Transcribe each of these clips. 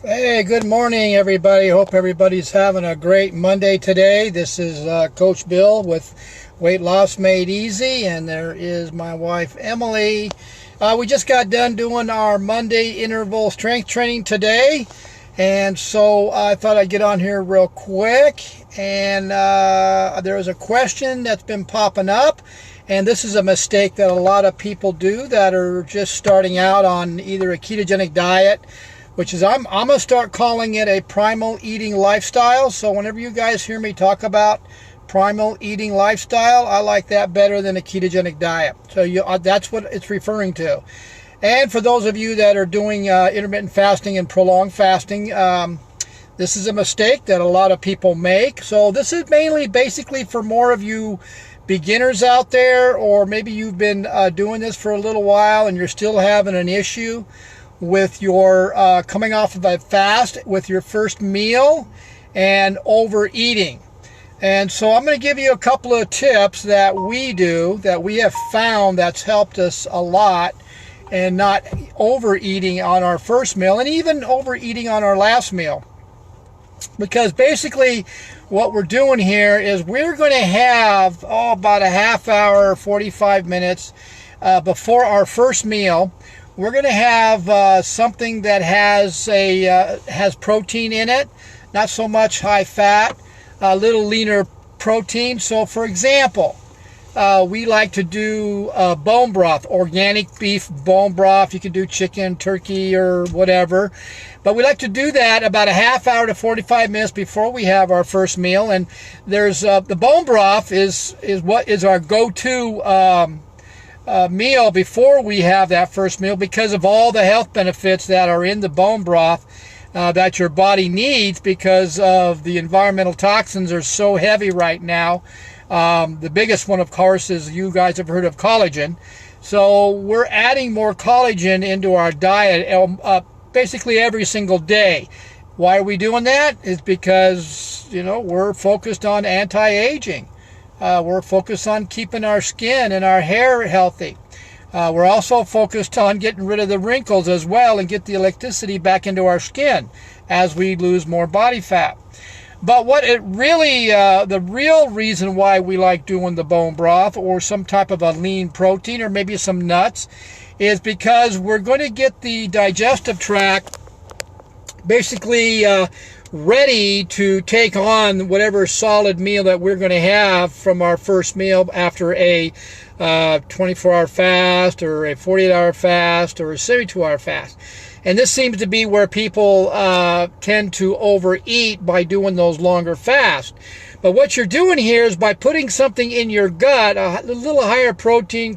Hey, good morning, everybody. Hope everybody's having a great Monday today. This is Coach Bill with Weight Loss Made Easy, and there is my wife, Emily. We just got done doing our Monday interval strength training today, and so I thought I'd get on here real quick. And there is a question that's been popping up, and this is a mistake that a lot of people do that are just starting out on either a ketogenic diet, which is I'm going to start calling it a primal eating lifestyle. So whenever you guys hear me talk about primal eating lifestyle, I like that better than a ketogenic diet. So that's what it's referring to. And for those of you that are doing intermittent fasting and prolonged fasting, this is a mistake that a lot of people make. So this is mainly basically for more of you beginners out there, or maybe you've been doing this for a little while and you're still having an issue with your coming off of a fast with your first meal and overeating. And so I'm going to give you a couple of tips that we do, that we have found that's helped us a lot, and not overeating on our first meal and even overeating on our last meal. Because basically what we're doing here is we're going to have about a half hour, 45 minutes before our first meal. We're going to have something that has protein in it, not so much high fat, a little leaner protein. So for example, we like to do bone broth, organic beef bone broth. You can do chicken, turkey, or whatever. But we like to do that about a half hour to 45 minutes before we have our first meal. And there's the bone broth is what is our go-to meal before we have that first meal, because of all the health benefits that are in the bone broth that your body needs, because of the environmental toxins are so heavy right now. The biggest one, of course, is, you guys have heard of collagen. So we're adding more collagen into our diet basically every single day. Why are we doing that? Is because, we're focused on anti-aging. We're focused on keeping our skin and our hair healthy. We're also focused on getting rid of the wrinkles as well and get the elasticity back into our skin as we lose more body fat. But what it really, the real reason why we like doing the bone broth or some type of a lean protein or maybe some nuts is because we're going to get the digestive tract basically ready to take on whatever solid meal that we're going to have from our first meal after a 24-hour fast or a 48-hour fast or a 72-hour fast. And this seems to be where people tend to overeat by doing those longer fasts. But what you're doing here is by putting something in your gut, a little higher protein,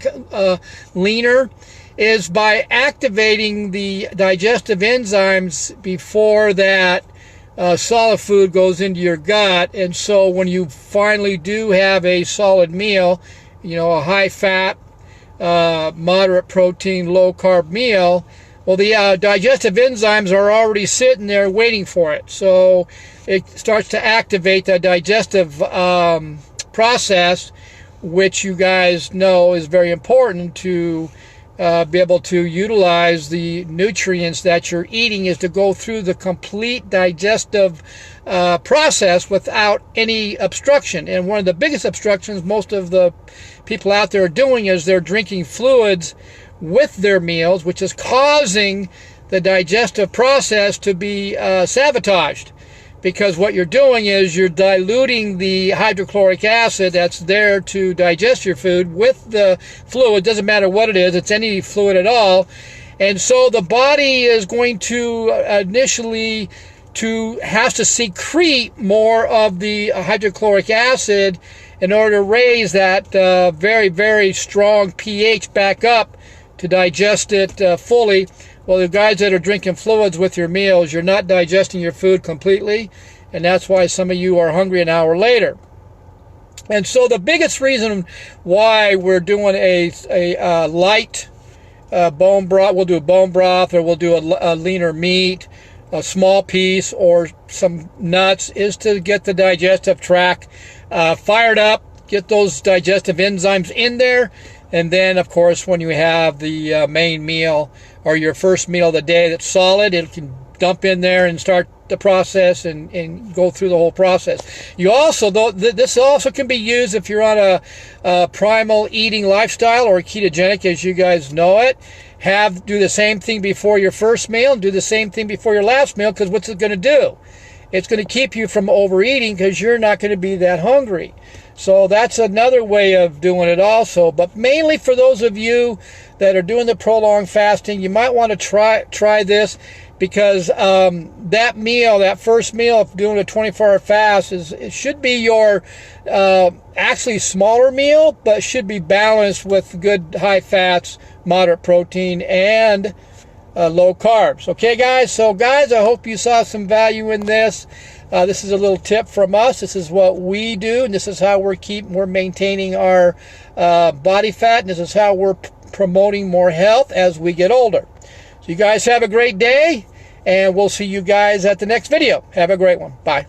leaner, is by activating the digestive enzymes before that solid food goes into your gut. And so when you finally do have a solid meal, a high fat, moderate protein, low carb meal, well, the digestive enzymes are already sitting there waiting for it. So it starts to activate the digestive process, which you guys know is very important to be able to utilize the nutrients that you're eating, is to go through the complete digestive process without any obstruction. And one of the biggest obstructions most of the people out there are doing is they're drinking fluids with their meals, which is causing the digestive process to be sabotaged. Because what you're doing is you're diluting the hydrochloric acid that's there to digest your food with the fluid. Doesn't matter what it is, it's any fluid at all. And so the body is going to initially has to secrete more of the hydrochloric acid in order to raise that very, very strong pH back up to digest it fully. Well, the guys that are drinking fluids with your meals, you're not digesting your food completely, and that's why some of you are hungry an hour later. And so the biggest reason why we're doing a light bone broth, we'll do a bone broth, or we'll do a leaner meat, a small piece, or some nuts, is to get the digestive tract fired up, get those digestive enzymes in there. And then, of course, when you have the main meal or your first meal of the day that's solid, it can dump in there and start the process and go through the whole process. You also, this also can be used if you're on a primal eating lifestyle or ketogenic, as you guys know it. Do the same thing before your first meal and do the same thing before your last meal, because what's it going to do? It's going to keep you from overeating because you're not going to be that hungry. So that's another way of doing it also. But mainly for those of you that are doing the prolonged fasting, you might want to try this, because that meal, that first meal of doing a 24-hour fast, it should be your actually smaller meal, but should be balanced with good high fats, moderate protein, and low carbs. Okay, guys? So, guys, I hope you saw some value in this. This is a little tip from us. This is what we do, and this is how we're maintaining our body fat, and this is how we're promoting more health as we get older. So you guys have a great day, and we'll see you guys at the next video. Have a great one. Bye.